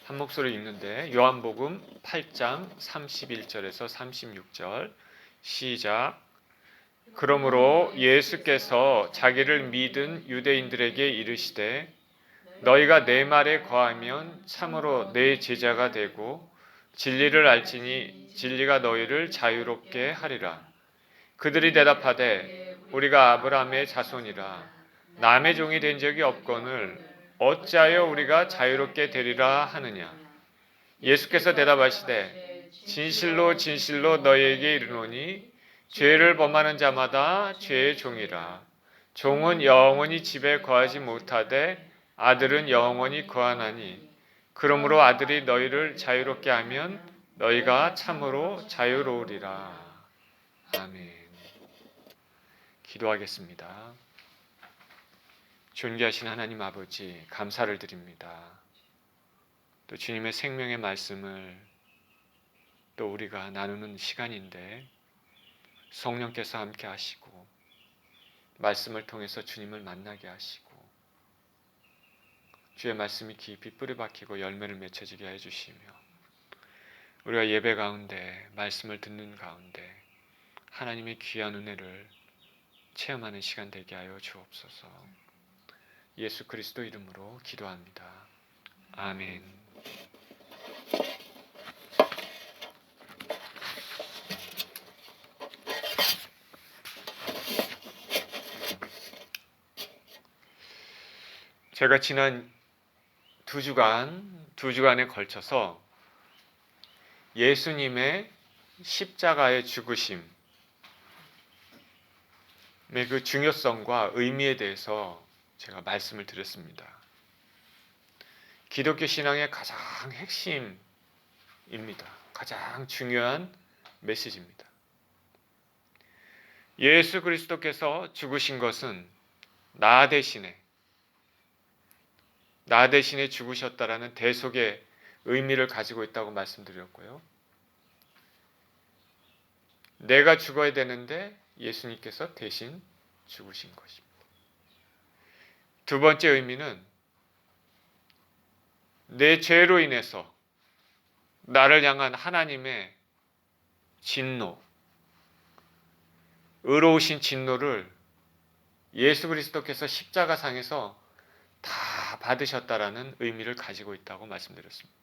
한 목소리 읽는데 요한복음 8장 31절에서 36절 시작. 그러므로 예수께서 자기를 믿은 유대인들에게 이르시되 너희가 내 말에 거하면 참으로 내 제자가 되고 진리를 알지니 진리가 너희를 자유롭게 하리라. 그들이 대답하되 우리가 아브라함의 자손이라 남의 종이 된 적이 없거늘 어찌하여 우리가 자유롭게 되리라 하느냐. 예수께서 대답하시되 진실로 진실로 너희에게 이르노니 죄를 범하는 자마다 죄의 종이라. 종은 영원히 집에 거하지 못하되 아들은 영원히 거하나니 그러므로 아들이 너희를 자유롭게 하면 너희가 참으로 자유로우리라. 아멘. 기도하겠습니다. 존귀하신 하나님 아버지, 감사를 드립니다. 또 주님의 생명의 말씀을 또 우리가 나누는 시간인데 성령께서 함께 하시고 말씀을 통해서 주님을 만나게 하시고 주의 말씀이 깊이 뿌리 박히고 열매를 맺혀지게 해주시며 우리가 예배 가운데 말씀을 듣는 가운데 하나님의 귀한 은혜를 체험하는 시간 되게 하여 주옵소서. 예수 그리스도 이름으로 기도합니다. 아멘. 제가 지난 두 주간에 걸쳐서 예수님의 십자가의 죽으심의 그 중요성과 의미에 대해서 제가 말씀을 드렸습니다. 기독교 신앙의 가장 핵심입니다. 가장 중요한 메시지입니다. 예수 그리스도께서 죽으신 것은 나 대신에 죽으셨다라는 대속의 의미를 가지고 있다고 말씀드렸고요. 내가 죽어야 되는데 예수님께서 대신 죽으신 것입니다. 두 번째 의미는 내 죄로 인해서 나를 향한 하나님의 진노, 의로우신 진노를 예수 그리스도께서 십자가상에서 다 받으셨다라는 의미를 가지고 있다고 말씀드렸습니다.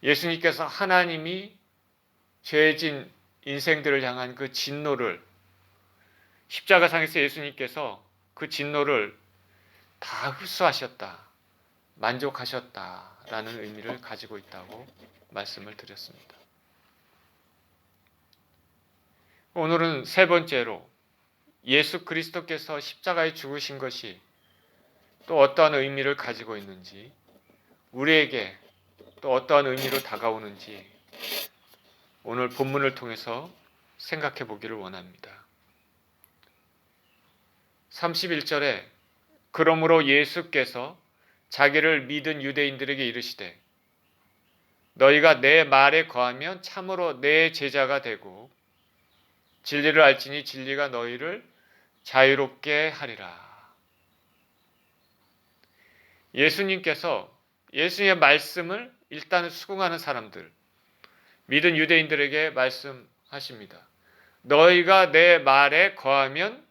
예수님께서 하나님이 죄진 인생들을 향한 그 진노를 십자가상에서 예수님께서 그 진노를 다 흡수하셨다, 만족하셨다라는 의미를 가지고 있다고 말씀을 드렸습니다. 오늘은 세 번째로 예수 그리스도께서 십자가에 죽으신 것이 또 어떠한 의미를 가지고 있는지, 우리에게 또 어떠한 의미로 다가오는지 오늘 본문을 통해서 생각해 보기를 원합니다. 31절에 그러므로 예수께서 자기를 믿은 유대인들에게 이르시되 너희가 내 말에 거하면 참으로 내 제자가 되고 진리를 알지니 진리가 너희를 자유롭게 하리라. 예수님께서 예수님의 말씀을 일단 수긍하는 사람들, 믿은 유대인들에게 말씀하십니다. 너희가 내 말에 거하면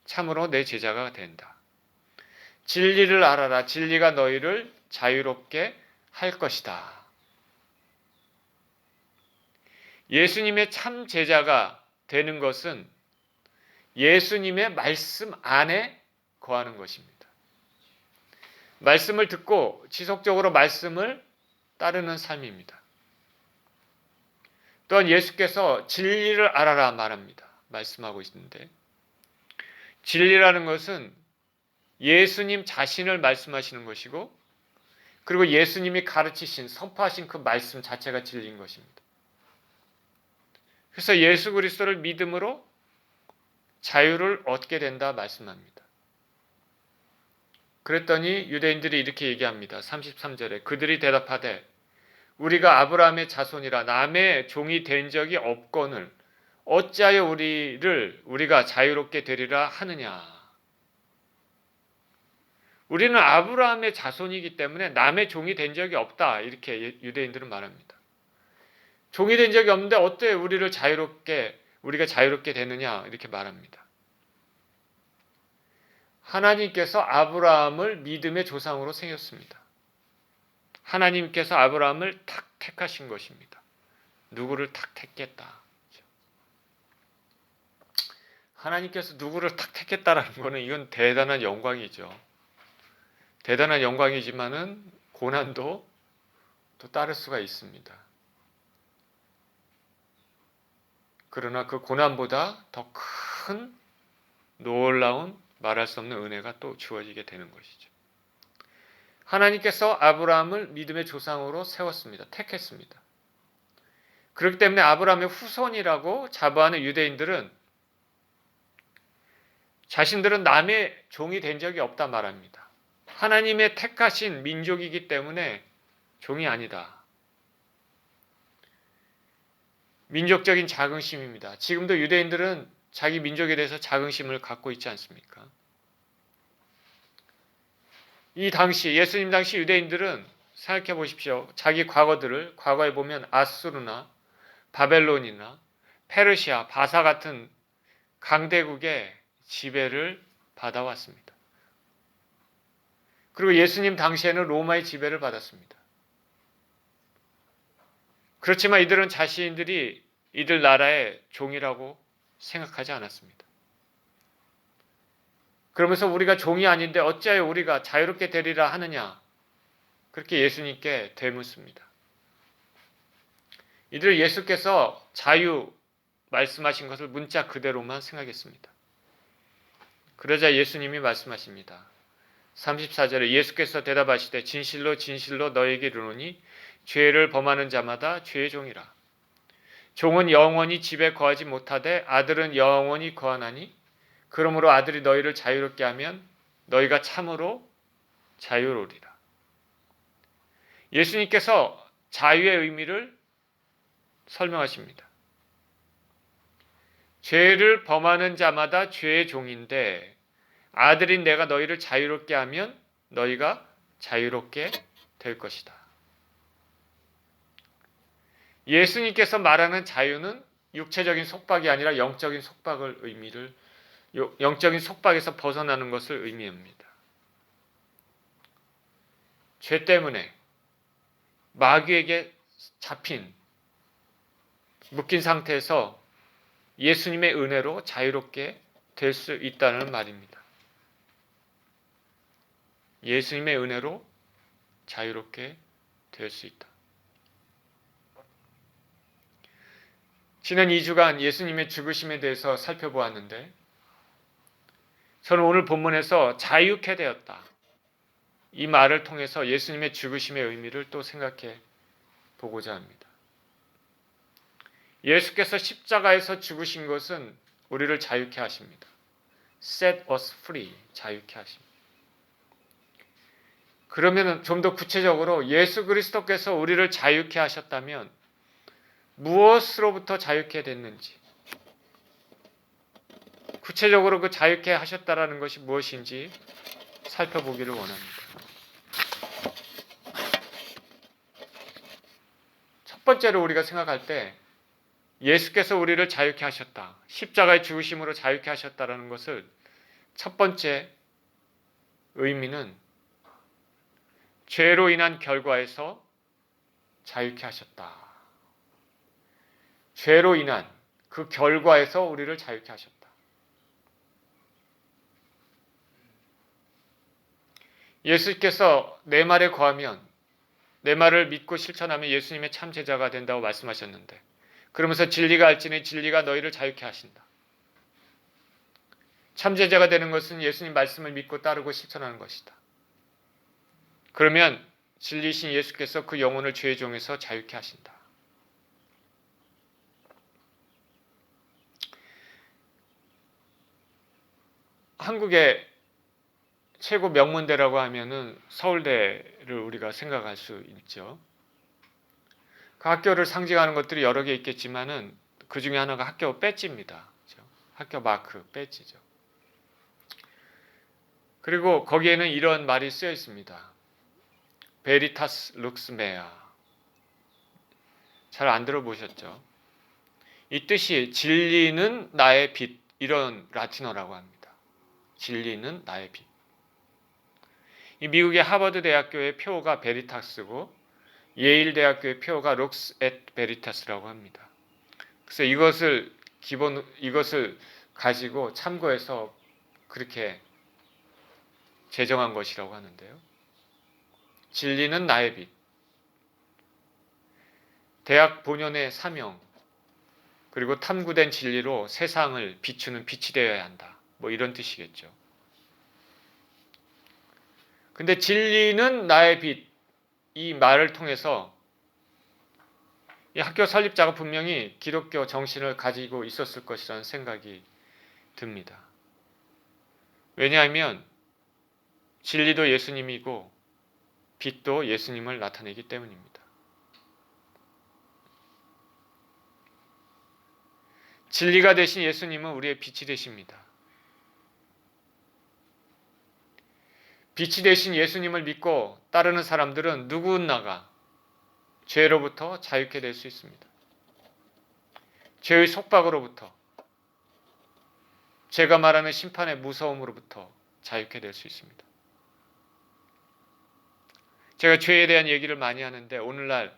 참으로 내 제자가 된다. 진리를 알아라. 진리가 너희를 자유롭게 할 것이다. 예수님의 참 제자가 되는 것은 예수님의 말씀 안에 거하는 것입니다. 말씀을 듣고 지속적으로 말씀을 따르는 삶입니다. 또한 예수께서 진리를 알아라 말합니다. 말씀하고 있는데 진리라는 것은 예수님 자신을 말씀하시는 것이고 그리고 예수님이 가르치신 선포하신 그 말씀 자체가 진리인 것입니다. 그래서 예수 그리스도를 믿음으로 자유를 얻게 된다 말씀합니다. 그랬더니 유대인들이 이렇게 얘기합니다. 33절에 그들이 대답하되 우리가 아브라함의 자손이라 남의 종이 된 적이 없거늘 어찌하여 우리가 자유롭게 되리라 하느냐. 우리는 아브라함의 자손이기 때문에 남의 종이 된 적이 없다. 이렇게 유대인들은 말합니다. 종이 된 적이 없는데 어때 우리가 자유롭게 되느냐 이렇게 말합니다. 하나님께서 아브라함을 믿음의 조상으로 세웠습니다. 하나님께서 아브라함을 탁 택하신 것입니다. 누구를 탁 택했다. 하나님께서 누구를 탁 택했다라는 것은 이건 대단한 영광이죠. 대단한 영광이지만은 고난도 또 따를 수가 있습니다. 그러나 그 고난보다 더 큰 놀라운 말할 수 없는 은혜가 또 주어지게 되는 것이죠. 하나님께서 아브라함을 믿음의 조상으로 세웠습니다. 택했습니다. 그렇기 때문에 아브라함의 후손이라고 자부하는 유대인들은 자신들은 남의 종이 된 적이 없다 말합니다. 하나님의 택하신 민족이기 때문에 종이 아니다. 민족적인 자긍심입니다. 지금도 유대인들은 자기 민족에 대해서 자긍심을 갖고 있지 않습니까? 이 당시 예수님 당시 유대인들은 생각해 보십시오. 자기 과거에 보면 아수르나 바벨론이나 페르시아, 바사 같은 강대국의 지배를 받아왔습니다. 그리고 예수님 당시에는 로마의 지배를 받았습니다. 그렇지만 이들은 자신들이 이들 나라의 종이라고 생각하지 않았습니다. 그러면서 우리가 종이 아닌데 어찌하여 우리가 자유롭게 되리라 하느냐? 그렇게 예수님께 되묻습니다. 이들 예수께서 자유 말씀하신 것을 문자 그대로만 생각했습니다. 그러자 예수님이 말씀하십니다. 34절에 예수께서 대답하시되 진실로 진실로 너에게 이르노니 죄를 범하는 자마다 죄의 종이라. 종은 영원히 집에 거하지 못하되 아들은 영원히 거하나니 그러므로 아들이 너희를 자유롭게 하면 너희가 참으로 자유로우리라. 예수님께서 자유의 의미를 설명하십니다. 죄를 범하는 자마다 죄의 종인데 아들인 내가 너희를 자유롭게 하면 너희가 자유롭게 될 것이다. 예수님께서 말하는 자유는 육체적인 속박이 아니라 영적인 속박에서 벗어나는 것을 의미합니다. 죄 때문에 마귀에게 묶인 상태에서 예수님의 은혜로 자유롭게 될 수 있다는 말입니다. 예수님의 은혜로 자유롭게 될 수 있다. 지난 2주간 예수님의 죽으심에 대해서 살펴보았는데 저는 오늘 본문에서 자유케 되었다. 이 말을 통해서 예수님의 죽으심의 의미를 또 생각해 보고자 합니다. 예수께서 십자가에서 죽으신 것은 우리를 자유케 하십니다. Set us free, 자유케 하십니다. 그러면 좀 더 구체적으로 예수 그리스도께서 우리를 자유케 하셨다면 무엇으로부터 자유케 됐는지, 구체적으로 그 자유케 하셨다라는 것이 무엇인지 살펴보기를 원합니다. 첫 번째로 우리가 생각할 때 예수께서 우리를 자유케 하셨다. 십자가의 죽으심으로 자유케 하셨다라는 것을 첫 번째 의미는 죄로 인한 결과에서 자유케 하셨다. 죄로 인한 그 결과에서 우리를 자유케 하셨다. 예수께서 내 말에 거하면, 내 말을 믿고 실천하면 예수님의 참 제자가 된다고 말씀하셨는데, 그러면서 진리가 알지니 진리가 너희를 자유케 하신다. 참 제자가 되는 것은 예수님 말씀을 믿고 따르고 실천하는 것이다. 그러면 진리신 예수께서 그 영혼을 죄의 종에서 자유케 하신다. 한국의 최고 명문대라고 하면은 서울대를 우리가 생각할 수 있죠. 그 학교를 상징하는 것들이 여러 개 있겠지만은 그 중에 하나가 학교 배지입니다. 그렇죠? 학교 마크, 배지죠. 그리고 거기에는 이런 말이 쓰여 있습니다. 베리타스 룩스 메아. 잘 안 들어보셨죠? 이 뜻이 진리는 나의 빛, 이런 라틴어라고 합니다. 진리는 나의 빛. 이 미국의 하버드 대학교의 표어가 베리타스고 예일 대학교의 표어가 룩스 앳 베리타스라고 합니다. 그래서 이것을 가지고 참고해서 그렇게 제정한 것이라고 하는데요. 진리는 나의 빛. 대학 본연의 사명, 그리고 탐구된 진리로 세상을 비추는 빛이 되어야 한다. 뭐 이런 뜻이겠죠. 근데 진리는 나의 빛, 이 말을 통해서 이 학교 설립자가 분명히 기독교 정신을 가지고 있었을 것이라는 생각이 듭니다. 왜냐하면 진리도 예수님이고 빛도 예수님을 나타내기 때문입니다. 진리가 되신 예수님은 우리의 빛이 되십니다. 빛이 되신 예수님을 믿고 따르는 사람들은 누구나가 죄로부터 자유케 될 수 있습니다. 죄의 속박으로부터, 제가 말하는 심판의 무서움으로부터 자유케 될 수 있습니다. 제가 죄에 대한 얘기를 많이 하는데 오늘날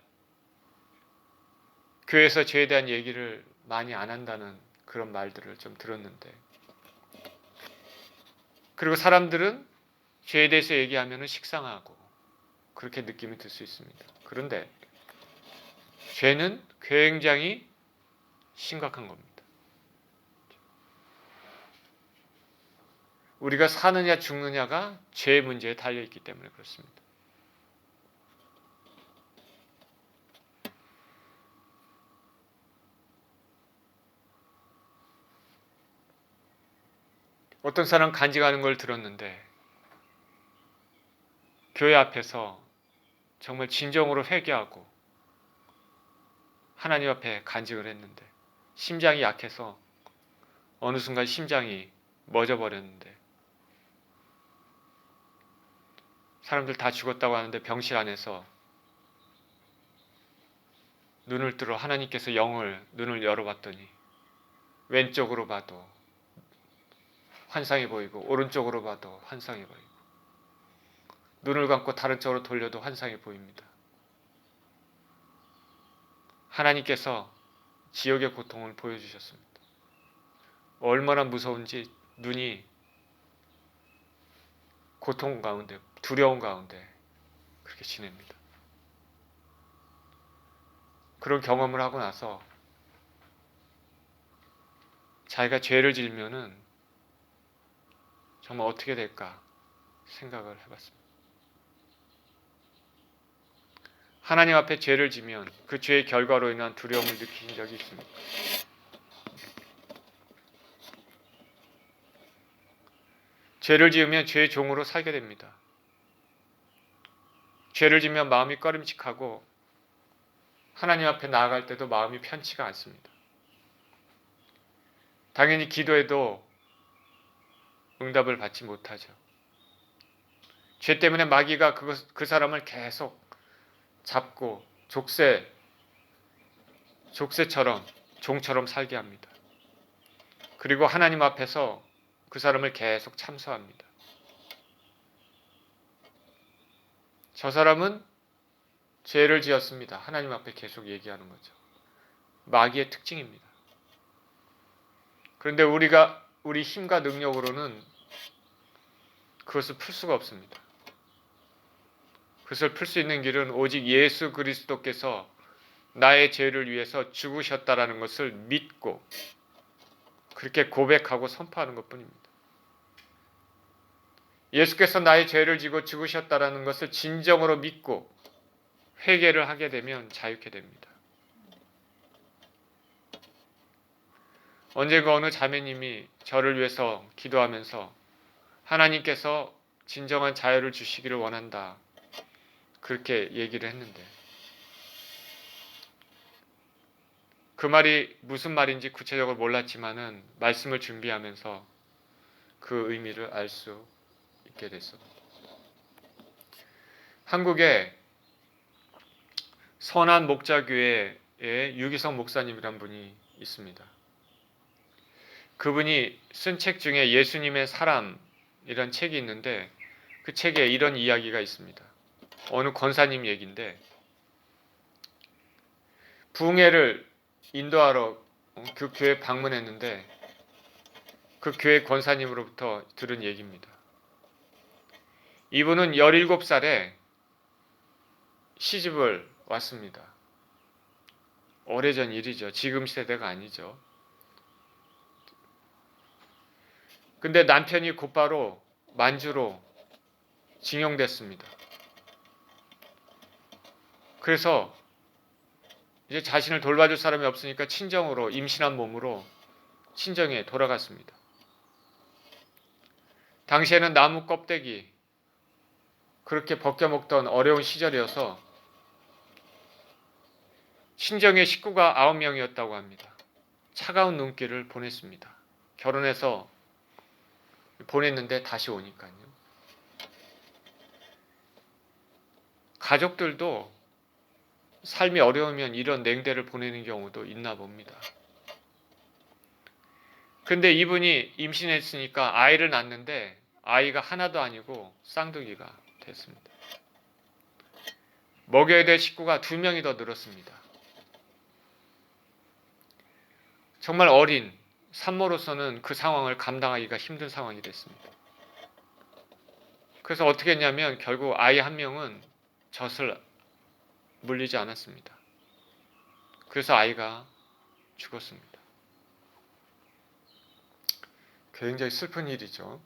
교회에서 죄에 대한 얘기를 많이 안 한다는 그런 말들을 좀 들었는데, 그리고 사람들은 죄에 대해서 얘기하면 식상하고 그렇게 느낌이 들 수 있습니다. 그런데 죄는 굉장히 심각한 겁니다. 우리가 사느냐 죽느냐가 죄의 문제에 달려있기 때문에 그렇습니다. 어떤 사람 간증하는 걸 들었는데 교회 앞에서 정말 진정으로 회개하고 하나님 앞에 간증을 했는데 심장이 약해서 어느 순간 심장이 멎어버렸는데 사람들 다 죽었다고 하는데 병실 안에서 눈을 뜨러 하나님께서 눈을 열어봤더니 왼쪽으로 봐도 환상이 보이고 오른쪽으로 봐도 환상이 보이고 눈을 감고 다른 쪽으로 돌려도 환상이 보입니다. 하나님께서 지옥의 고통을 보여주셨습니다. 얼마나 무서운지 눈이 고통 가운데, 두려움 가운데 그렇게 지냅니다. 그런 경험을 하고 나서 자기가 죄를 지으면은 정말 어떻게 될까 생각을 해봤습니다. 하나님 앞에 죄를 지면 그 죄의 결과로 인한 두려움을 느끼신 적이 있습니까? 죄를 지으면 죄의 종으로 살게 됩니다. 죄를 지면 마음이 꺼림칙하고 하나님 앞에 나아갈 때도 마음이 편치가 않습니다. 당연히 기도해도 응답을 받지 못하죠. 죄 때문에 마귀가 그 사람을 계속 잡고 족쇄처럼 종처럼 살게 합니다. 그리고 하나님 앞에서 그 사람을 계속 참소합니다. 저 사람은 죄를 지었습니다. 하나님 앞에 계속 얘기하는 거죠. 마귀의 특징입니다. 그런데 우리 힘과 능력으로는 그것을 풀 수가 없습니다. 그것을 풀 수 있는 길은 오직 예수 그리스도께서 나의 죄를 위해서 죽으셨다라는 것을 믿고 그렇게 고백하고 선포하는 것뿐입니다. 예수께서 나의 죄를 지고 죽으셨다라는 것을 진정으로 믿고 회개를 하게 되면 자유케 됩니다. 언젠가 어느 자매님이 저를 위해서 기도하면서 하나님께서 진정한 자유를 주시기를 원한다. 그렇게 얘기를 했는데 그 말이 무슨 말인지 구체적으로 몰랐지만은 말씀을 준비하면서 그 의미를 알 수 듣게 됐어. 한국에 선한 목자교회의 유기성 목사님이란 분이 있습니다. 그분이 쓴 책 중에 예수님의 사람이란 책이 있는데 그 책에 이런 이야기가 있습니다. 어느 권사님 얘기인데 부흥회를 인도하러 그 교회 방문했는데 그 교회 권사님으로부터 들은 얘기입니다. 이분은 17살에 시집을 왔습니다. 오래전 일이죠. 지금 세대가 아니죠. 근데 남편이 곧바로 만주로 징용됐습니다. 그래서 이제 자신을 돌봐줄 사람이 없으니까 친정으로 임신한 몸으로 친정에 돌아갔습니다. 당시에는 나무 껍데기 그렇게 벗겨 먹던 어려운 시절이어서 친정의 식구가 9명이었다고 합니다. 차가운 눈길을 보냈습니다. 결혼해서 보냈는데 다시 오니까요. 가족들도 삶이 어려우면 이런 냉대를 보내는 경우도 있나 봅니다. 근데 이분이 임신했으니까 아이를 낳는데 아이가 하나도 아니고 쌍둥이가 됐습니다. 먹여야 될 식구가 2명이 더 늘었습니다. 정말 어린 산모로서는 그 상황을 감당하기가 힘든 상황이 됐습니다. 그래서 어떻게 했냐면 결국 아이 1명은 젖을 물리지 않았습니다. 그래서 아이가 죽었습니다. 굉장히 슬픈 일이죠.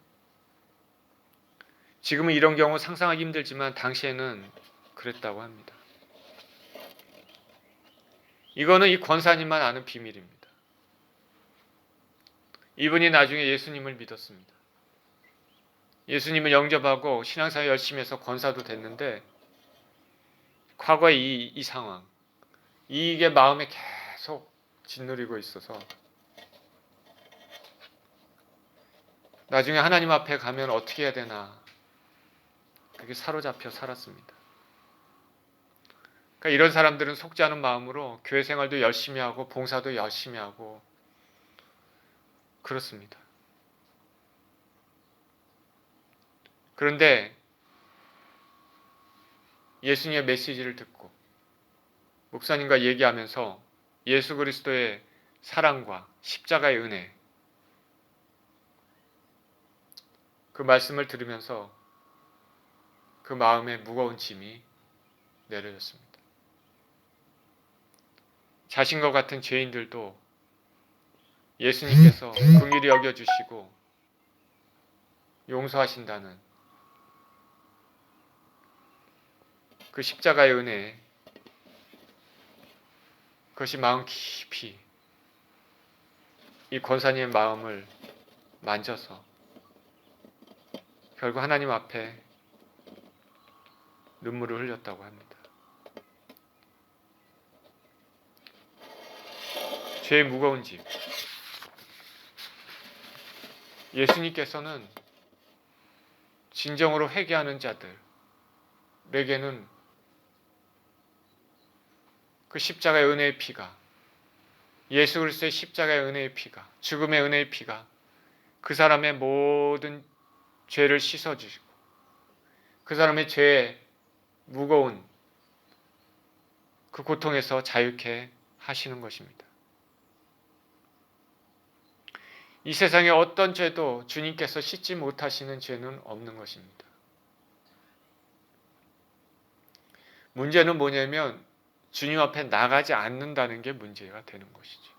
지금은 이런 경우 상상하기 힘들지만 당시에는 그랬다고 합니다. 이거는 이 권사님만 아는 비밀입니다. 이분이 나중에 예수님을 믿었습니다. 예수님을 영접하고 신앙생활 열심히 해서 권사도 됐는데 과거의 이 상황, 이게 마음에 계속 짓누리고 있어서 나중에 하나님 앞에 가면 어떻게 해야 되나 그게 사로잡혀 살았습니다. 그러니까 이런 사람들은 속지 않은 마음으로 교회 생활도 열심히 하고 봉사도 열심히 하고 그렇습니다. 그런데 예수님의 메시지를 듣고 목사님과 얘기하면서 예수 그리스도의 사랑과 십자가의 은혜 그 말씀을 들으면서 그 마음에 무거운 짐이 내려졌습니다. 자신과 같은 죄인들도 예수님께서 긍휼히 여겨주시고 용서하신다는 그 십자가의 은혜 그것이 마음 깊이 이 권사님의 마음을 만져서 결국 하나님 앞에 눈물을 흘렸다고 합니다. 죄의 무거운 짐. 예수님께서는 진정으로 회개하는 자들에게는 그 십자가의 은혜의 피가 예수 그리스도의 십자가의 은혜의 피가 죽음의 은혜의 피가 그 사람의 모든 죄를 씻어주시고 그 사람의 죄의 무거운 그 고통에서 자유케 하시는 것입니다. 이 세상에 어떤 죄도 주님께서 씻지 못하시는 죄는 없는 것입니다. 문제는 뭐냐면 주님 앞에 나가지 않는다는 게 문제가 되는 것이죠.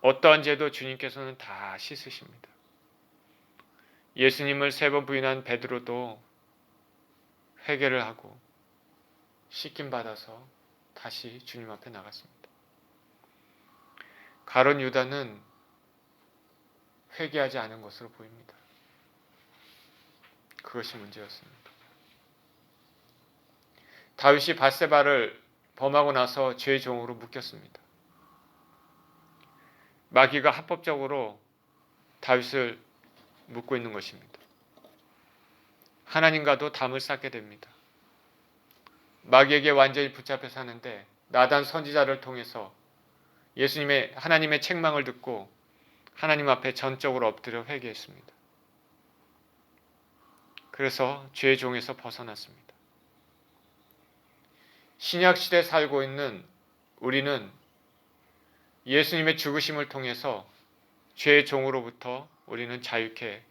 어떠한 죄도 주님께서는 다 씻으십니다. 예수님을 3번 부인한 베드로도 회개를 하고 씻김 받아서 다시 주님 앞에 나갔습니다. 가룟 유다는 회개하지 않은 것으로 보입니다. 그것이 문제였습니다. 다윗이 밧세바를 범하고 나서 죄의 종으로 묶였습니다. 마귀가 합법적으로 다윗을 묶고 있는 것입니다. 하나님과도 담을 쌓게 됩니다. 마귀에게 완전히 붙잡혀 사는데 나단 선지자를 통해서 하나님의 책망을 듣고 하나님 앞에 전적으로 엎드려 회개했습니다. 그래서 죄의 종에서 벗어났습니다. 신약시대에 살고 있는 우리는 예수님의 죽으심을 통해서 죄의 종으로부터 우리는 자유케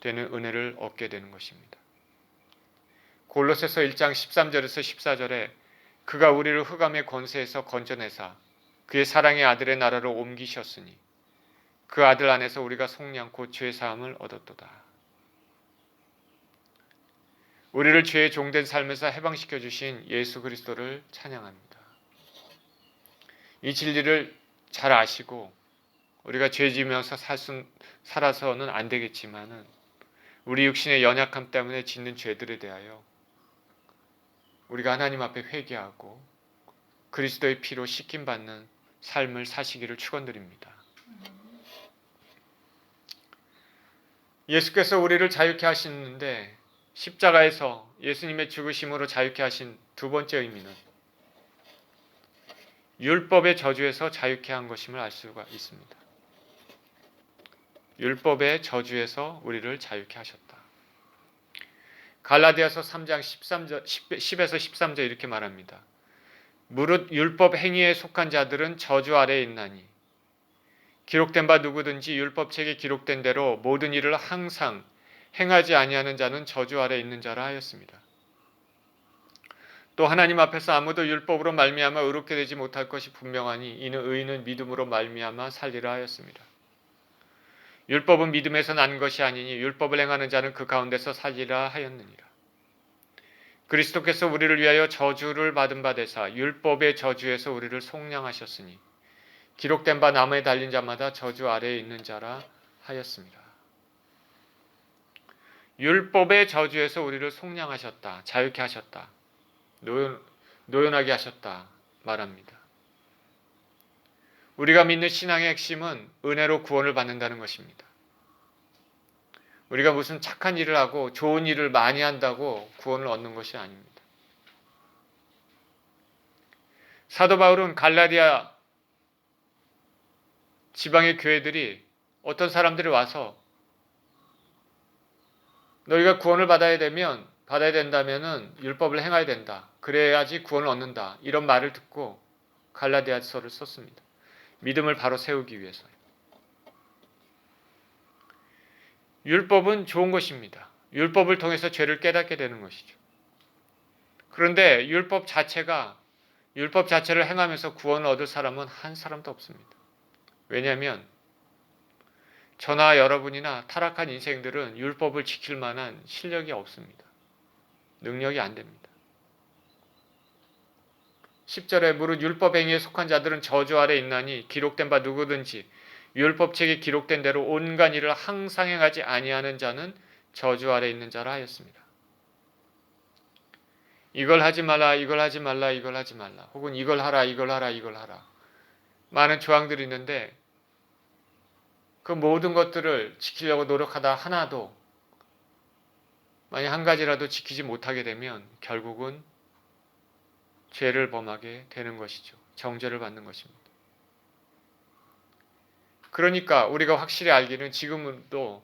되는 은혜를 얻게 되는 것입니다. 골로새서 1장 13절에서 14절에 그가 우리를 흑암의 권세에서 건져내사 그의 사랑의 아들의 나라로 옮기셨으니 그 아들 안에서 우리가 속량 곧 죄 사함을 얻었도다. 우리를 죄의 종된 삶에서 해방시켜 주신 예수 그리스도를 찬양합니다. 이 진리를 잘 아시고 우리가 죄 지으면서 살아서는 안 되겠지만은 우리 육신의 연약함 때문에 짓는 죄들에 대하여 우리가 하나님 앞에 회개하고 그리스도의 피로 씻김받는 삶을 사시기를 축원드립니다. 예수께서 우리를 자유케 하시는데 십자가에서 예수님의 죽으심으로 자유케 하신 두 번째 의미는 율법의 저주에서 자유케 한 것임을 알 수가 있습니다. 율법의 저주에서 우리를 자유케 하셨다. 갈라디아서 3장 10에서 13절 이렇게 말합니다. 무릇 율법 행위에 속한 자들은 저주 아래에 있나니 기록된 바 누구든지 율법책에 기록된 대로 모든 일을 항상 행하지 아니하는 자는 저주 아래에 있는 자라 하였습니다. 또 하나님 앞에서 아무도 율법으로 말미암아 의롭게 되지 못할 것이 분명하니 이는 의인은 믿음으로 말미암아 살리라 하였습니다. 율법은 믿음에서 난 것이 아니니 율법을 행하는 자는 그 가운데서 살리라 하였느니라. 그리스도께서 우리를 위하여 저주를 받은 바 되사 율법의 저주에서 우리를 속량하셨으니 기록된 바 나무에 달린 자마다 저주 아래에 있는 자라 하였습니다. 율법의 저주에서 우리를 속량하셨다. 자유케 하셨다. 노연하게 하셨다 말합니다. 우리가 믿는 신앙의 핵심은 은혜로 구원을 받는다는 것입니다. 우리가 무슨 착한 일을 하고 좋은 일을 많이 한다고 구원을 얻는 것이 아닙니다. 사도 바울은 갈라디아 지방의 교회들이 어떤 사람들이 와서 너희가 구원을 받아야 된다면은 율법을 행해야 된다. 그래야지 구원을 얻는다. 이런 말을 듣고 갈라디아서를 썼습니다. 믿음을 바로 세우기 위해서요. 율법은 좋은 것입니다. 율법을 통해서 죄를 깨닫게 되는 것이죠. 그런데 율법 자체를 행하면서 구원을 얻을 사람은 한 사람도 없습니다. 왜냐하면 저나 여러분이나 타락한 인생들은 율법을 지킬 만한 실력이 없습니다. 능력이 안 됩니다. 10절에 무릇 율법 행위에 속한 자들은 저주 아래 있나니 기록된 바 누구든지 율법책에 기록된 대로 온갖 일을 항상 행하지 아니하는 자는 저주 아래 있는 자라 하였습니다. 이걸 하지 말라, 이걸 하지 말라, 이걸 하지 말라. 혹은 이걸 하라, 이걸 하라, 이걸 하라. 많은 조항들이 있는데 그 모든 것들을 지키려고 노력하다 하나도 만약 한 가지라도 지키지 못하게 되면 결국은 죄를 범하게 되는 것이죠. 정죄를 받는 것입니다. 그러니까 우리가 확실히 알기는 지금도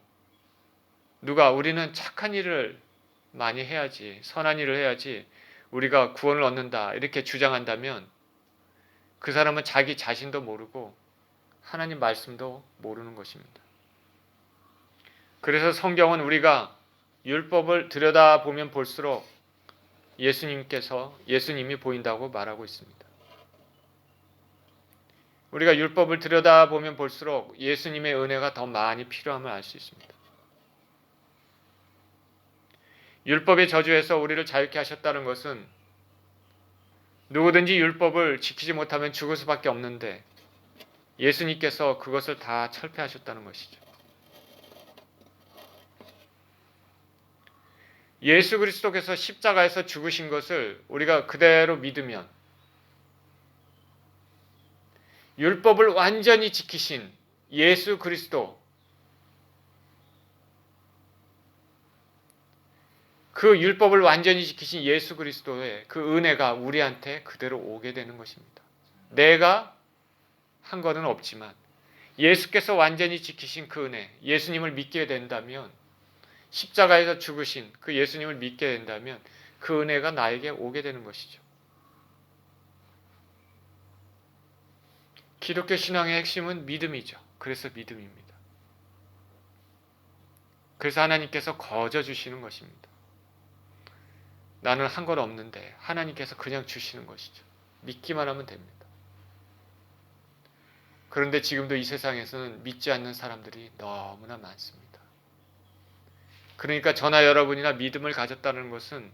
우리는 착한 일을 많이 해야지, 선한 일을 해야지 우리가 구원을 얻는다 이렇게 주장한다면 그 사람은 자기 자신도 모르고 하나님 말씀도 모르는 것입니다. 그래서 성경은 우리가 율법을 들여다보면 볼수록 예수님이 보인다고 말하고 있습니다. 우리가 율법을 들여다보면 볼수록 예수님의 은혜가 더 많이 필요함을 알 수 있습니다. 율법의 저주에서 우리를 자유케 하셨다는 것은 누구든지 율법을 지키지 못하면 죽을 수밖에 없는데 예수님께서 그것을 다 철폐하셨다는 것이죠. 예수 그리스도께서 십자가에서 죽으신 것을 우리가 그대로 믿으면 율법을 완전히 지키신 예수 그리스도, 그 율법을 완전히 지키신 예수 그리스도의 그 은혜가 우리한테 그대로 오게 되는 것입니다. 내가 한 거는 없지만 예수께서 완전히 지키신 그 은혜, 예수님을 믿게 된다면, 십자가에서 죽으신 그 예수님을 믿게 된다면 그 은혜가 나에게 오게 되는 것이죠. 기독교 신앙의 핵심은 믿음이죠. 그래서 믿음입니다. 그래서 하나님께서 거저 주시는 것입니다. 나는 한 건 없는데 하나님께서 그냥 주시는 것이죠. 믿기만 하면 됩니다. 그런데 지금도 이 세상에서는 믿지 않는 사람들이 너무나 많습니다. 그러니까 저나 여러분이나 믿음을 가졌다는 것은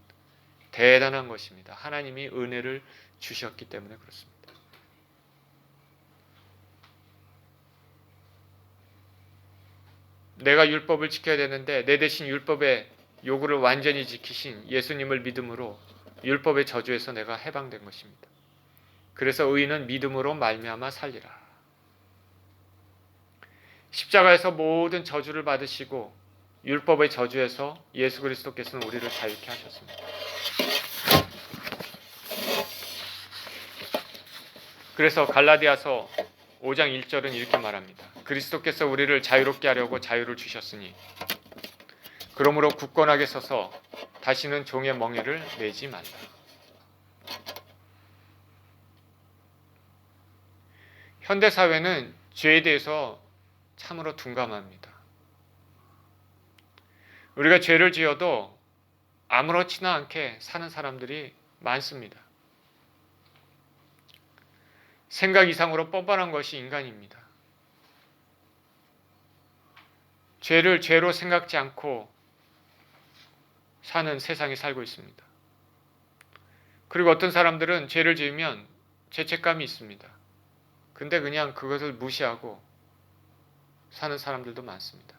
대단한 것입니다. 하나님이 은혜를 주셨기 때문에 그렇습니다. 내가 율법을 지켜야 되는데 내 대신 율법의 요구를 완전히 지키신 예수님을 믿음으로 율법의 저주에서 내가 해방된 것입니다. 그래서 의인은 믿음으로 말미암아 살리라. 십자가에서 모든 저주를 받으시고 율법의 저주에서 예수 그리스도께서는 우리를 자유케 하셨습니다. 그래서 갈라디아서 5장 1절은 이렇게 말합니다. 그리스도께서 우리를 자유롭게 하려고 자유를 주셨으니 그러므로 굳건하게 서서 다시는 종의 멍에를 매지 말라. 현대사회는 죄에 대해서 참으로 둔감합니다. 우리가 죄를 지어도 아무렇지나 않게 사는 사람들이 많습니다. 생각 이상으로 뻔뻔한 것이 인간입니다. 죄를 죄로 생각지 않고 사는 세상에 살고 있습니다. 그리고 어떤 사람들은 죄를 지으면 죄책감이 있습니다. 근데 그냥 그것을 무시하고 사는 사람들도 많습니다.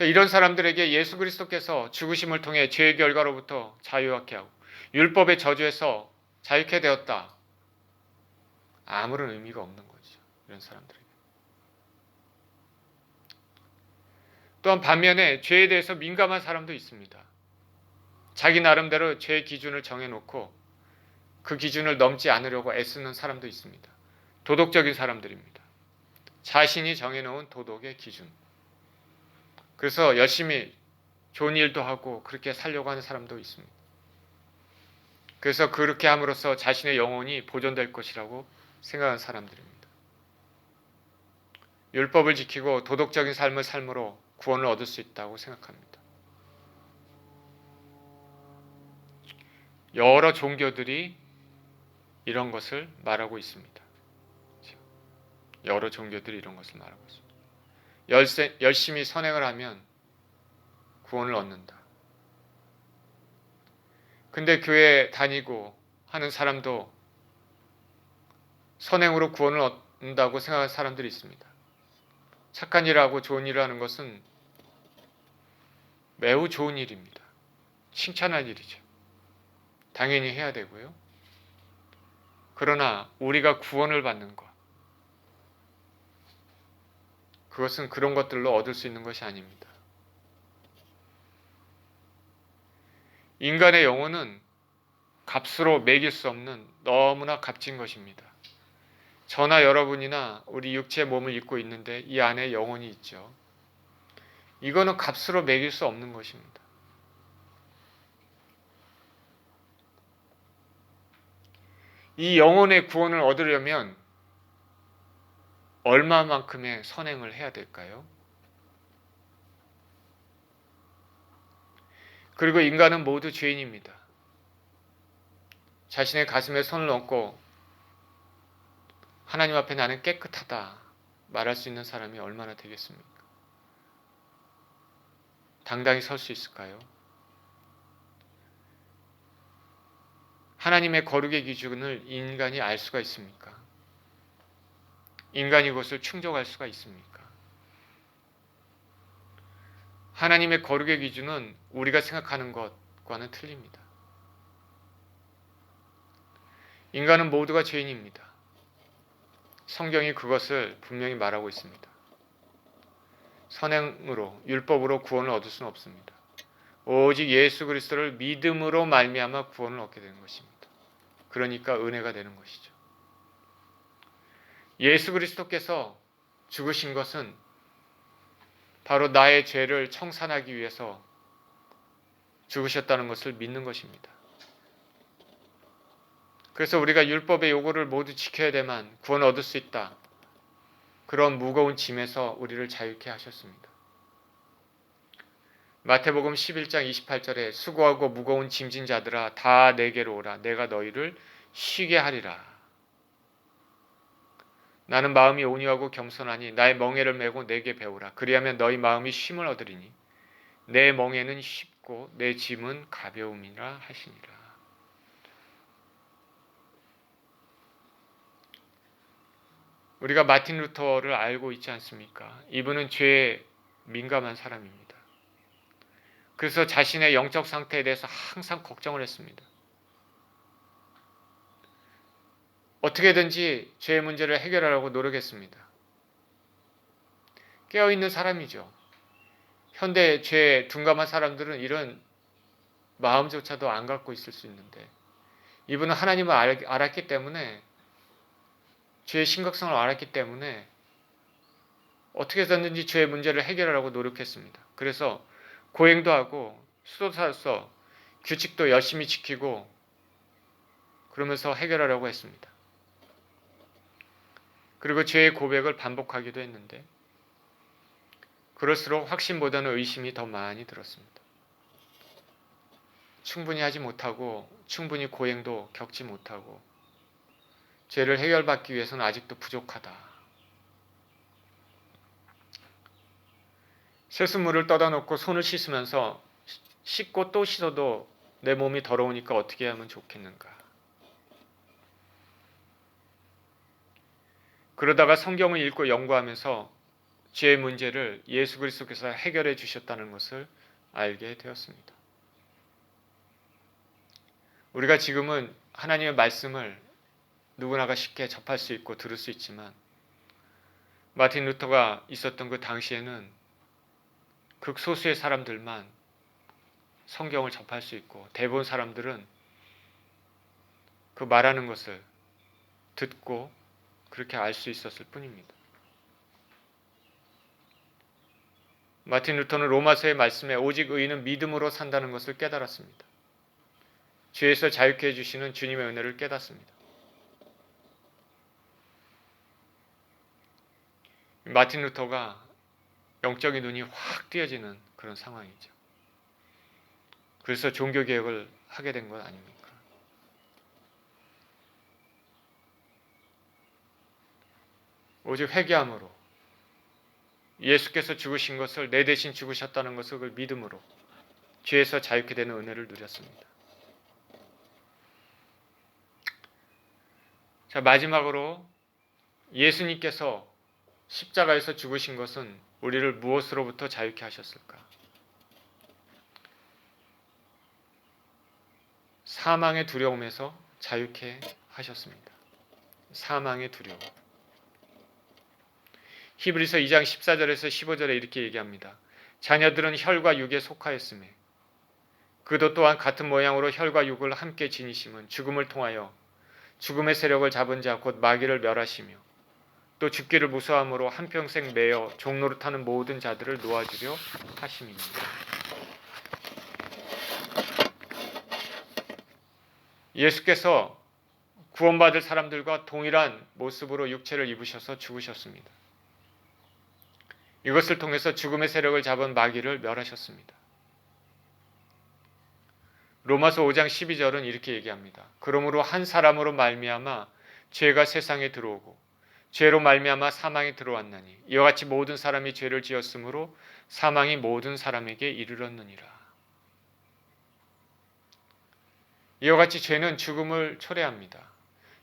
이런 사람들에게 예수 그리스도께서 죽으심을 통해 죄의 결과로부터 자유하게 하고 율법의 저주에서 자유케 되었다. 아무런 의미가 없는 거죠. 이런 사람들에게. 또한 반면에 죄에 대해서 민감한 사람도 있습니다. 자기 나름대로 죄의 기준을 정해놓고 그 기준을 넘지 않으려고 애쓰는 사람도 있습니다. 도덕적인 사람들입니다. 자신이 정해놓은 도덕의 기준. 그래서 열심히 좋은 일도 하고 그렇게 살려고 하는 사람도 있습니다. 그래서 그렇게 함으로써 자신의 영혼이 보존될 것이라고 생각하는 사람들입니다. 율법을 지키고 도덕적인 삶을 삶으로 구원을 얻을 수 있다고 생각합니다. 여러 종교들이 이런 것을 말하고 있습니다. 여러 종교들이 이런 것을 말하고 있습니다. 열심히 선행을 하면 구원을 얻는다. 근데 교회 다니고 하는 사람도 선행으로 구원을 얻는다고 생각하는 사람들이 있습니다. 착한 일하고 좋은 일을 하는 것은 매우 좋은 일입니다. 칭찬할 일이죠. 당연히 해야 되고요. 그러나 우리가 구원을 받는 것, 그것은 그런 것들로 얻을 수 있는 것이 아닙니다. 인간의 영혼은 값으로 매길 수 없는 너무나 값진 것입니다. 저나 여러분이나 우리 육체의 몸을 입고 있는데 이 안에 영혼이 있죠. 이거는 값으로 매길 수 없는 것입니다. 이 영혼의 구원을 얻으려면 얼마만큼의 선행을 해야 될까요? 그리고 인간은 모두 죄인입니다. 자신의 가슴에 손을 얹고 하나님 앞에 나는 깨끗하다 말할 수 있는 사람이 얼마나 되겠습니까? 당당히 설 수 있을까요? 하나님의 거룩의 기준을 인간이 알 수가 있습니까? 인간이 그것을 충족할 수가 있습니까? 하나님의 거룩의 기준은 우리가 생각하는 것과는 틀립니다. 인간은 모두가 죄인입니다. 성경이 그것을 분명히 말하고 있습니다. 선행으로 율법으로 구원을 얻을 수는 없습니다. 오직 예수 그리스도를 믿음으로 말미암아 구원을 얻게 되는 것입니다. 그러니까 은혜가 되는 것이죠. 예수 그리스도께서 죽으신 것은 바로 나의 죄를 청산하기 위해서 죽으셨다는 것을 믿는 것입니다. 그래서 우리가 율법의 요구를 모두 지켜야 되만 구원을 얻을 수 있다. 그런 무거운 짐에서 우리를 자유케 하셨습니다. 마태복음 11장 28절에 수고하고 무거운 짐진 자들아 다 내게로 오라. 내가 너희를 쉬게 하리라. 나는 마음이 온유하고 겸손하니 나의 멍에를 메고 내게 배우라. 그리하면 너희 마음이 쉼을 얻으리니 내 멍에는 쉽고 내 짐은 가벼움이라 하시니라. 우리가 마틴 루터를 알고 있지 않습니까? 이분은 죄에 민감한 사람입니다. 그래서 자신의 영적 상태에 대해서 항상 걱정을 했습니다. 어떻게든지 죄의 문제를 해결하려고 노력했습니다. 깨어있는 사람이죠. 현대 죄에 둔감한 사람들은 이런 마음조차도 안 갖고 있을 수 있는데 이분은 하나님을 알았기 때문에 죄의 심각성을 알았기 때문에 어떻게 해서든지 죄의 문제를 해결하려고 노력했습니다. 그래서 고행도 하고 수도사로서 규칙도 열심히 지키고 그러면서 해결하려고 했습니다. 그리고 죄의 고백을 반복하기도 했는데 그럴수록 확신보다는 의심이 더 많이 들었습니다. 충분히 하지 못하고 충분히 고행도 겪지 못하고 죄를 해결받기 위해서는 아직도 부족하다. 세수물을 떠다 놓고 손을 씻으면서 씻고 또 씻어도 내 몸이 더러우니까 어떻게 하면 좋겠는가. 그러다가 성경을 읽고 연구하면서 죄의 문제를 예수 그리스도께서 해결해 주셨다는 것을 알게 되었습니다. 우리가 지금은 하나님의 말씀을 누구나가 쉽게 접할 수 있고 들을 수 있지만 마틴 루터가 있었던 그 당시에는 극소수의 사람들만 성경을 접할 수 있고 대부분 사람들은 그 말하는 것을 듣고 그렇게 알 수 있었을 뿐입니다. 마틴 루터는 로마서의 말씀에 오직 의인은 믿음으로 산다는 것을 깨달았습니다. 죄에서 자유케 해주시는 주님의 은혜를 깨닫습니다. 마틴 루터가 영적인 눈이 확 띄어지는 그런 상황이죠. 그래서 종교개혁을 하게 된 것 아닙니까? 오직 회개함으로 예수께서 죽으신 것을 내 대신 죽으셨다는 것을 그 믿음으로 죄에서 자유케 되는 은혜를 누렸습니다. 자, 마지막으로 예수님께서 십자가에서 죽으신 것은 우리를 무엇으로부터 자유케 하셨을까? 사망의 두려움에서 자유케 하셨습니다. 사망의 두려움. 히브리서 2장 14절에서 15절에 이렇게 얘기합니다. 자녀들은 혈과 육에 속하였으며 그도 또한 같은 모양으로 혈과 육을 함께 지니심은 죽음을 통하여 죽음의 세력을 잡은 자 곧 마귀를 멸하시며 또 죽기를 무서함으로 한평생 매여 종노릇하는 모든 자들을 놓아주려 하심입니다. 예수께서 구원받을 사람들과 동일한 모습으로 육체를 입으셔서 죽으셨습니다. 이것을 통해서 죽음의 세력을 잡은 마귀를 멸하셨습니다. 로마서 5장 12절은 이렇게 얘기합니다. 그러므로 한 사람으로 말미암아 죄가 세상에 들어오고 죄로 말미암아 사망이 들어왔나니 이와 같이 모든 사람이 죄를 지었으므로 사망이 모든 사람에게 이르렀느니라. 이와 같이 죄는 죽음을 초래합니다.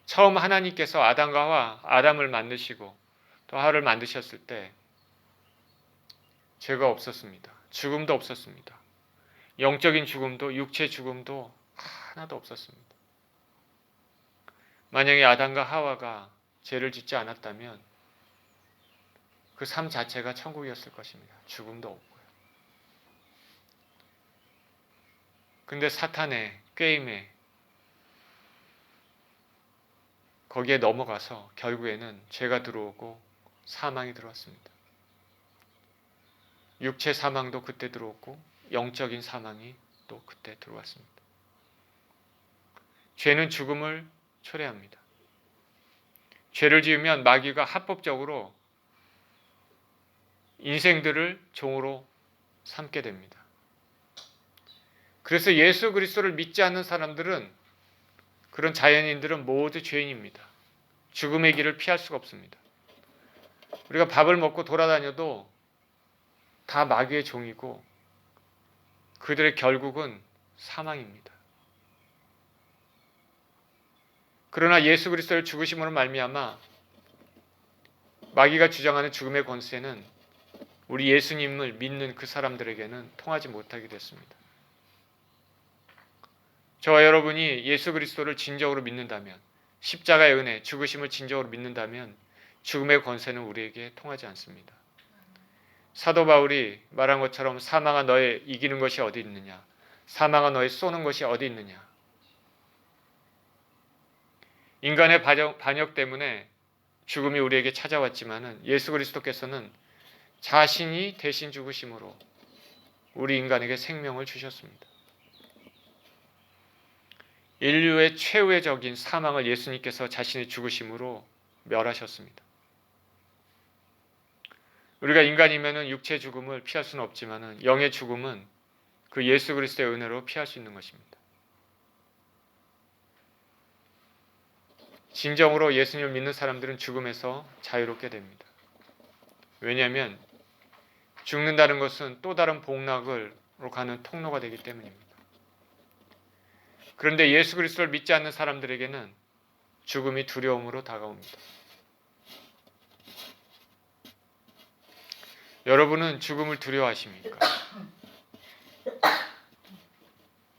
처음 하나님께서 아담과 하와, 아담을 만드시고 또 하와를 만드셨을 때 죄가 없었습니다. 죽음도 없었습니다. 영적인 죽음도 육체 죽음도 하나도 없었습니다. 만약에 아담과 하와가 죄를 짓지 않았다면 그 삶 자체가 천국이었을 것입니다. 죽음도 없고요. 근데 사탄의 게임에 거기에 넘어가서 결국에는 죄가 들어오고 사망이 들어왔습니다. 육체 사망도 그때 들어왔고 영적인 사망이 또 그때 들어왔습니다. 죄는 죽음을 초래합니다. 죄를 지으면 마귀가 합법적으로 인생들을 종으로 삼게 됩니다. 그래서 예수 그리스도를 믿지 않는 사람들은, 그런 자연인들은 모두 죄인입니다. 죽음의 길을 피할 수가 없습니다. 우리가 밥을 먹고 돌아다녀도 다 마귀의 종이고 그들의 결국은 사망입니다. 그러나 예수 그리스도를 죽으심으로 말미암아 마귀가 주장하는 죽음의 권세는 우리 예수님을 믿는 그 사람들에게는 통하지 못하게 됐습니다. 저와 여러분이 예수 그리스도를 진정으로 믿는다면, 십자가의 은혜, 죽으심을 진정으로 믿는다면 죽음의 권세는 우리에게 통하지 않습니다. 사도 바울이 말한 것처럼 사망아 너의 이기는 것이 어디 있느냐? 사망아 너의 쏘는 것이 어디 있느냐? 인간의 반역 때문에 죽음이 우리에게 찾아왔지만은 예수 그리스도께서는 자신이 대신 죽으심으로 우리 인간에게 생명을 주셨습니다. 인류의 최후의 적인 사망을 예수님께서 자신의 죽으심으로 멸하셨습니다. 우리가 인간이면은 육체의 죽음을 피할 수는 없지만은 영의 죽음은 그 예수 그리스도의 은혜로 피할 수 있는 것입니다. 진정으로 예수님을 믿는 사람들은 죽음에서 자유롭게 됩니다. 왜냐하면 죽는다는 것은 또 다른 복락으로 가는 통로가 되기 때문입니다. 그런데 예수 그리스도를 믿지 않는 사람들에게는 죽음이 두려움으로 다가옵니다. 여러분은 죽음을 두려워하십니까?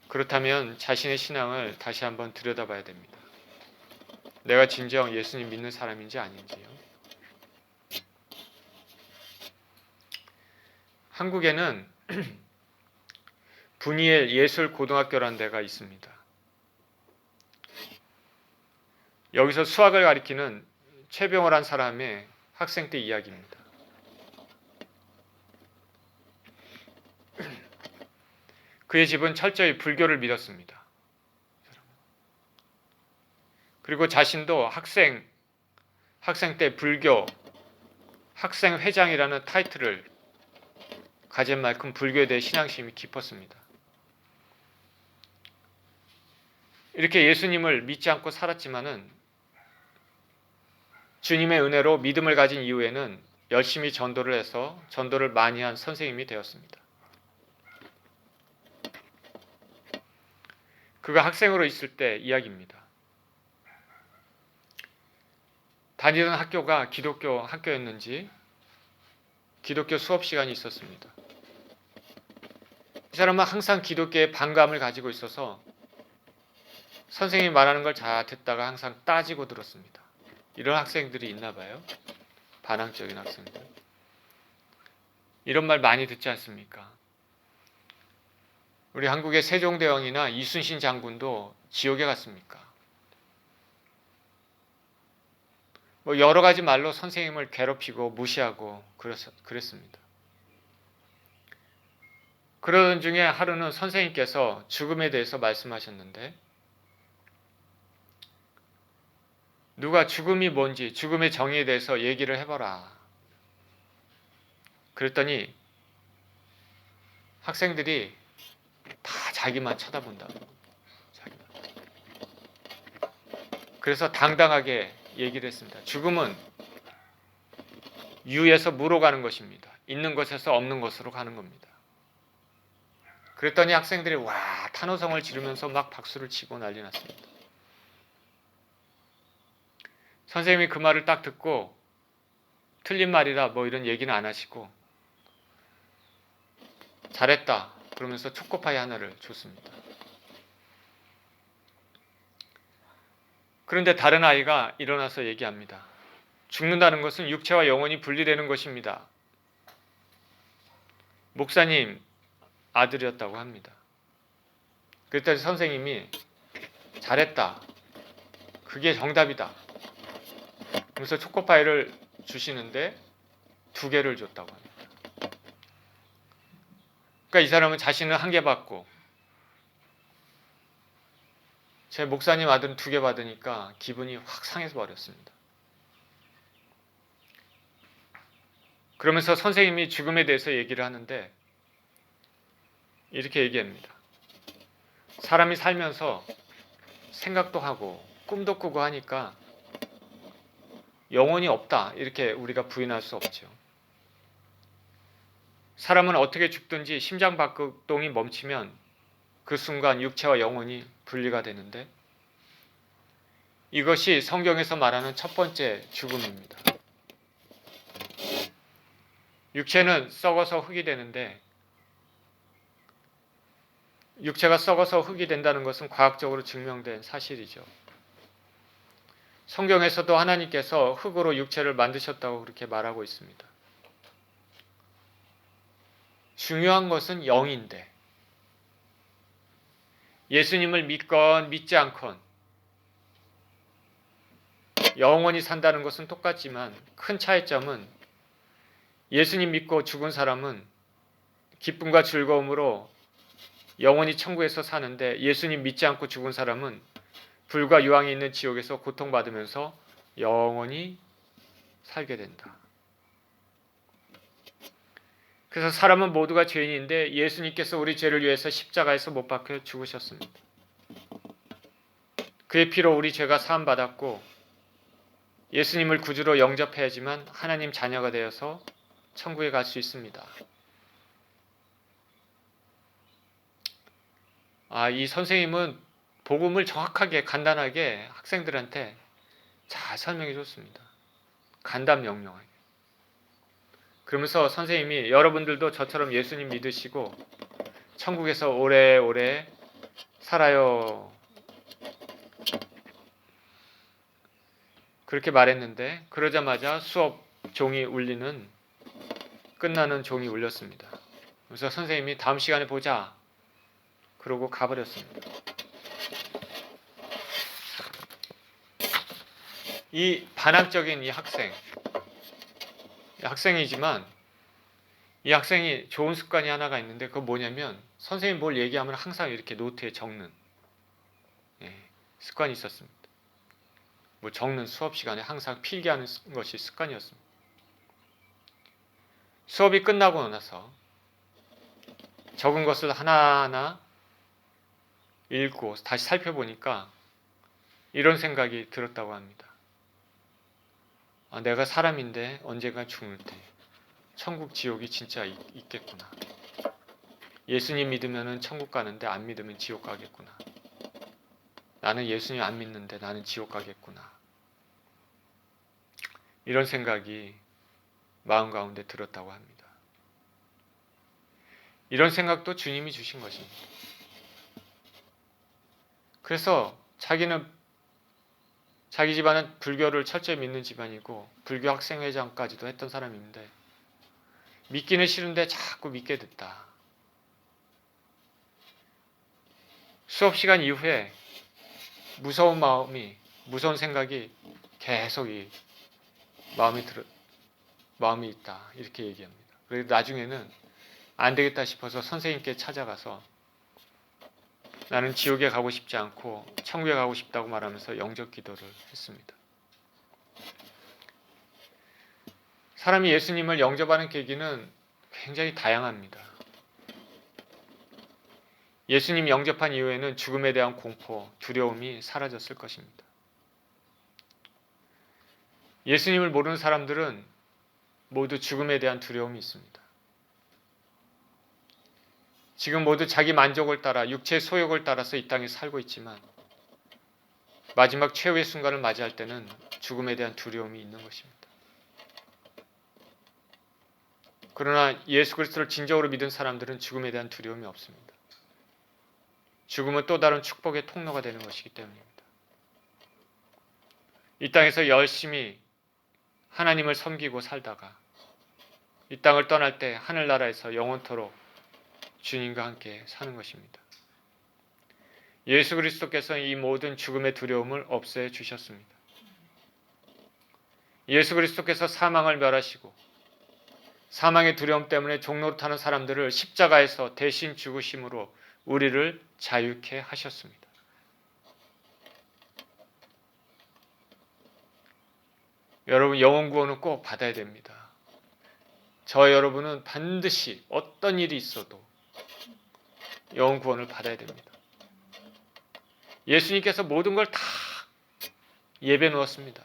그렇다면 자신의 신앙을 다시 한번 들여다봐야 됩니다. 내가 진정 예수님 믿는 사람인지 아닌지요. 한국에는 분이엘 예술고등학교라는 데가 있습니다. 여기서 수학을 가리키는 최병호란 사람의 학생 때 이야기입니다. 그의 집은 철저히 불교를 믿었습니다. 그리고 자신도 학생 때 불교 학생회장이라는 타이틀을 가진 만큼 불교에 대해 신앙심이 깊었습니다. 이렇게 예수님을 믿지 않고 살았지만은 주님의 은혜로 믿음을 가진 이후에는 열심히 전도를 해서 전도를 많이 한 선생님이 되었습니다. 그가 학생으로 있을 때 이야기입니다. 다니던 학교가 기독교 학교였는지 기독교 수업 시간이 있었습니다. 이 사람은 항상 기독교에 반감을 가지고 있어서 선생님이 말하는 걸 잘 듣다가 항상 따지고 들었습니다. 이런 학생들이 있나 봐요. 반항적인 학생들. 이런 말 많이 듣지 않습니까? 우리 한국의 세종대왕이나 이순신 장군도 지옥에 갔습니까? 뭐 여러 가지 말로 선생님을 괴롭히고 무시하고 그랬습니다. 그러던 중에 하루는 선생님께서 죽음에 대해서 말씀하셨는데, 누가 죽음이 뭔지, 죽음의 정의에 대해서 얘기를 해봐라. 그랬더니 학생들이 다 자기만 쳐다본다고. 자기만. 그래서 당당하게 얘기를 했습니다. 죽음은 유에서 무로 가는 것입니다. 있는 것에서 없는 것으로 가는 겁니다. 그랬더니 학생들이 와 탄호성을 지르면서 막 박수를 치고 난리 났습니다. 선생님이 그 말을 딱 듣고 틀린 말이다 뭐 이런 얘기는 안 하시고 잘했다 그러면서 초코파이 하나를 줬습니다. 그런데 다른 아이가 일어나서 얘기합니다. 죽는다는 것은 육체와 영혼이 분리되는 것입니다. 목사님 아들이었다고 합니다. 그때 선생님이 잘했다. 그게 정답이다. 그래서 초코파이를 주시는데 2개를 줬다고 합니다. 그러니까 이 사람은 자신은 1개 받고 제 목사님 아들은 2개 받으니까 기분이 확 상해서 버렸습니다. 그러면서 선생님이 죽음에 대해서 얘기를 하는데 이렇게 얘기합니다. 사람이 살면서 생각도 하고 꿈도 꾸고 하니까 영혼이 없다 이렇게 우리가 부인할 수 없죠. 사람은 어떻게 죽든지 심장박동이 멈추면 그 순간 육체와 영혼이 분리가 되는데 이것이 성경에서 말하는 첫 번째 죽음입니다. 육체는 썩어서 흙이 되는데 육체가 썩어서 흙이 된다는 것은 과학적으로 증명된 사실이죠. 성경에서도 하나님께서 흙으로 육체를 만드셨다고 그렇게 말하고 있습니다. 중요한 것은 영인데 예수님을 믿건 믿지 않건 영원히 산다는 것은 똑같지만 큰 차이점은 예수님 믿고 죽은 사람은 기쁨과 즐거움으로 영원히 천국에서 사는데 예수님 믿지 않고 죽은 사람은 불과 유황이 있는 지옥에서 고통받으면서 영원히 살게 된다. 그래서 사람은 모두가 죄인인데 예수님께서 우리 죄를 위해서 십자가에서 못 박혀 죽으셨습니다. 그의 피로 우리 죄가 사함받았고 예수님을 구주로 영접해야지만 하나님 자녀가 되어서 천국에 갈 수 있습니다. 이 선생님은 복음을 정확하게 간단하게 학생들한테 잘 설명해 줬습니다. 간단명료하게. 그러면서 선생님이 여러분들도 저처럼 예수님 믿으시고 천국에서 오래오래 살아요. 그렇게 말했는데 그러자마자 수업 종이 끝나는 종이 울렸습니다. 그래서 선생님이 다음 시간에 보자. 그러고 가버렸습니다. 이 반항적인 이 학생이지만 이 학생이 좋은 습관이 하나가 있는데 그건 뭐냐면 선생님 뭘 얘기하면 항상 이렇게 노트에 적는 습관이 있었습니다. 뭐 적는 수업 시간에 항상 필기하는 것이 습관이었습니다. 수업이 끝나고 나서 적은 것을 하나하나 읽고 다시 살펴보니까 이런 생각이 들었다고 합니다. 내가 사람인데 언젠가 죽을 때 천국 지옥이 진짜 있겠구나. 예수님 믿으면 천국 가는데 안 믿으면 지옥 가겠구나. 나는 예수님 안 믿는데 나는 지옥 가겠구나. 이런 생각이 마음 가운데 들었다고 합니다. 이런 생각도 주님이 주신 것입니다. 그래서 자기 집안은 불교를 철저히 믿는 집안이고 불교 학생회장까지도 했던 사람인데 믿기는 싫은데 자꾸 믿게 됐다. 수업 시간 이후에 무서운 생각이 계속 마음이 있다. 이렇게 얘기합니다. 그래서 나중에는 안 되겠다 싶어서 선생님께 찾아가서 나는 지옥에 가고 싶지 않고 천국에 가고 싶다고 말하면서 영접 기도를 했습니다. 사람이 예수님을 영접하는 계기는 굉장히 다양합니다. 예수님 영접한 이후에는 죽음에 대한 공포, 두려움이 사라졌을 것입니다. 예수님을 모르는 사람들은 모두 죽음에 대한 두려움이 있습니다. 지금 모두 자기 만족을 따라 육체의 소욕을 따라서 이 땅에 살고 있지만 마지막 최후의 순간을 맞이할 때는 죽음에 대한 두려움이 있는 것입니다. 그러나 예수 그리스도를 진정으로 믿은 사람들은 죽음에 대한 두려움이 없습니다. 죽음은 또 다른 축복의 통로가 되는 것이기 때문입니다. 이 땅에서 열심히 하나님을 섬기고 살다가 이 땅을 떠날 때 하늘나라에서 영원토록 주님과 함께 사는 것입니다. 예수 그리스도께서 이 모든 죽음의 두려움을 없애 주셨습니다. 예수 그리스도께서 사망을 멸하시고 사망의 두려움 때문에 종로로 타는 사람들을 십자가에서 대신 죽으심으로 우리를 자유케 하셨습니다. 여러분, 영혼 구원은 꼭 받아야 됩니다. 저 여러분은 반드시 어떤 일이 있어도 영혼 구원을 받아야 됩니다. 예수님께서 모든 걸 다 예배 놓았습니다.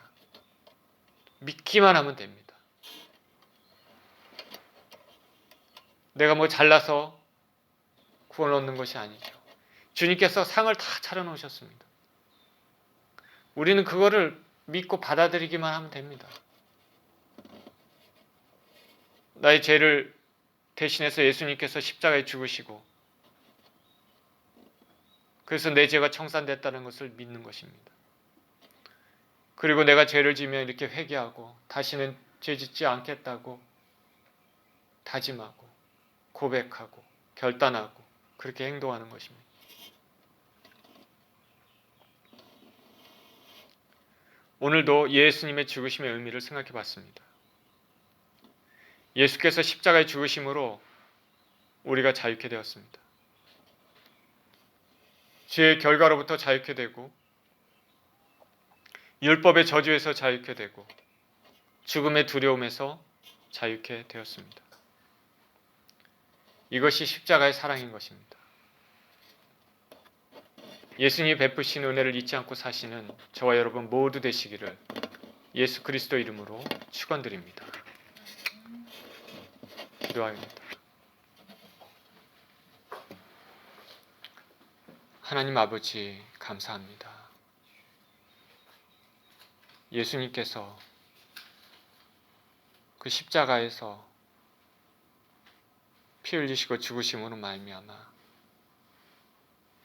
믿기만 하면 됩니다. 내가 뭐 잘나서 구원 얻는 것이 아니죠. 주님께서 상을 다 차려놓으셨습니다. 우리는 그거를 믿고 받아들이기만 하면 됩니다. 나의 죄를 대신해서 예수님께서 십자가에 죽으시고 그래서 내 죄가 청산됐다는 것을 믿는 것입니다. 그리고 내가 죄를 지면 이렇게 회개하고 다시는 죄 짓지 않겠다고 다짐하고 고백하고 결단하고 그렇게 행동하는 것입니다. 오늘도 예수님의 죽으심의 의미를 생각해 봤습니다. 예수께서 십자가에 죽으심으로 우리가 자유케 되었습니다. 죄의 결과로부터 자유케 되고 율법의 저주에서 자유케 되고 죽음의 두려움에서 자유케 되었습니다. 이것이 십자가의 사랑인 것입니다. 예수님이 베푸신 은혜를 잊지 않고 사시는 저와 여러분 모두 되시기를 예수 그리스도 이름으로 축원드립니다. 기도하옵니다. 하나님 아버지 감사합니다. 예수님께서 그 십자가에서 피 흘리시고 죽으심으로 말미암아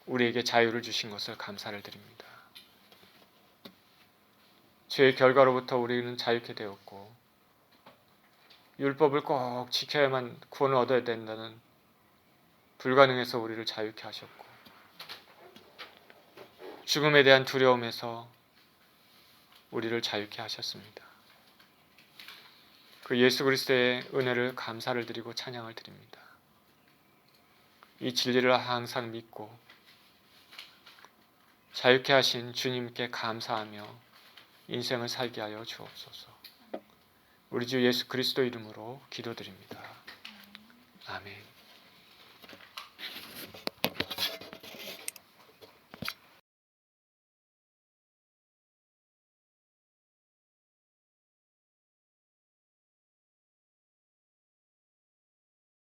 우리에게 자유를 주신 것을 감사를 드립니다. 죄의 결과로부터 우리는 자유케 되었고 율법을 꼭 지켜야만 구원을 얻어야 된다는 불가능해서 우리를 자유케 하셨고 죽음에 대한 두려움에서 우리를 자유케 하셨습니다. 그 예수 그리스도의 은혜를 감사를 드리고 찬양을 드립니다. 이 진리를 항상 믿고 자유케 하신 주님께 감사하며 인생을 살게 하여 주옵소서. 우리 주 예수 그리스도 이름으로 기도드립니다. 아멘.